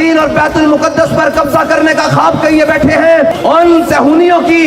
فلسطین اور بیت المقدس پر قبضہ کرنے کا خواب کیے بیٹھے ہیں. ان صہیونیوں کی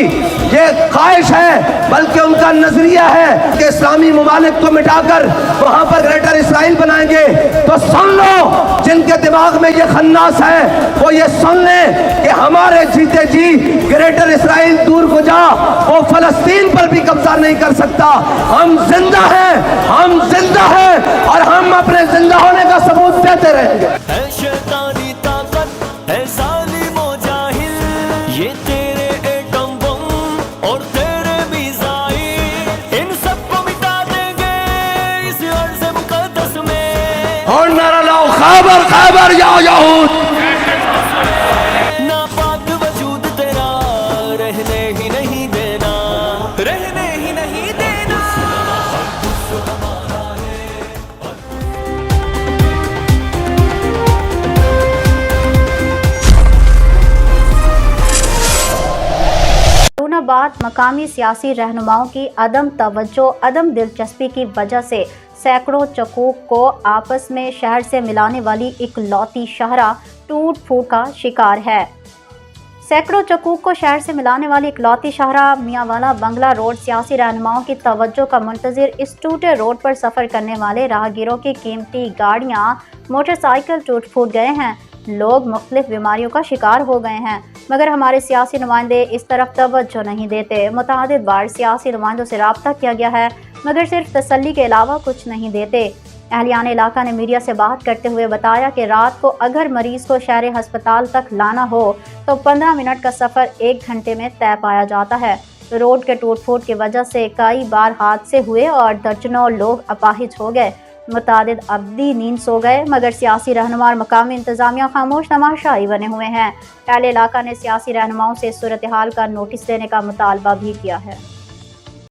یہ خواہش ہے بلکہ ان کا نظریہ ہے کہ اسلامی ممالک کو مٹا کر وہاں پر گریٹر اسرائیل بنائیں گے. تو سن لو, جن کے دماغ میں یہ خناس ہے وہ یہ سن لیں کہ ہمارے جیتے جی گریٹر اسرائیل دور کو جا, وہ فلسطین پر بھی قبضہ نہیں کر سکتا. ہم زندہ ہیں, ہم زندہ ہیں اور ہم اپنے زندہ ہونے کا ثبوت دیتے رہیں گے. ہے شیطانی طاقت, ہے ظالم و جاہل, یہ تیرے ایٹم بم اور تیرے میزائل, ان سب کو مٹا دیں گے اس ارض مقدس میں. اور نعرہ لاؤ خیبر خیبر یا یہود. ناپاک وجود تیرا رہنے ہی نہیں دینا, رہنے ہی نہیں دینا. بعد مقامی سیاسی رہنماؤں کی عدم توجہ, عدم دلچسپی کی وجہ سے سینکڑوں چکوک کو آپس میں شہر سے ملانے والی اکلوتی شاہراہ ٹوٹ پھوٹ کا شکار ہے. سینکڑوں چکوک کو شہر سے ملانے والی اکلوتی شاہراہ میاں والا بنگلہ روڈ سیاسی رہنماؤں کی توجہ کا منتظر اس ٹوٹے روڈ پر سفر کرنے والے راہگیروں کی قیمتی گاڑیاں, موٹر سائیکل ٹوٹ پھوٹ گئے ہیں. لوگ مختلف بیماریوں کا شکار ہو گئے ہیں, مگر ہمارے سیاسی نمائندے اس طرف توجہ نہیں دیتے. متعدد بار سیاسی نمائندوں سے رابطہ کیا گیا ہے مگر صرف تسلی کے علاوہ کچھ نہیں دیتے. اہلیان علاقہ نے میڈیا سے بات کرتے ہوئے بتایا کہ رات کو اگر مریض کو شہر ہسپتال تک لانا ہو تو 15 منٹ کا سفر 1 گھنٹے میں طے پایا جاتا ہے. روڈ کے ٹوٹ پھوٹ کی وجہ سے کئی بار حادثے ہوئے اور درجنوں لوگ اپاہج ہو گئے. متعدد ابدی نیند سو گئے مگر سیاسی رہنما اور مقامی انتظامیہ خاموش تماشائی بنے ہوئے ہیں. اہل علاقہ نے سیاسی رہنماؤں سے اس صورتحال کا نوٹس لینے کا مطالبہ بھی کیا ہے.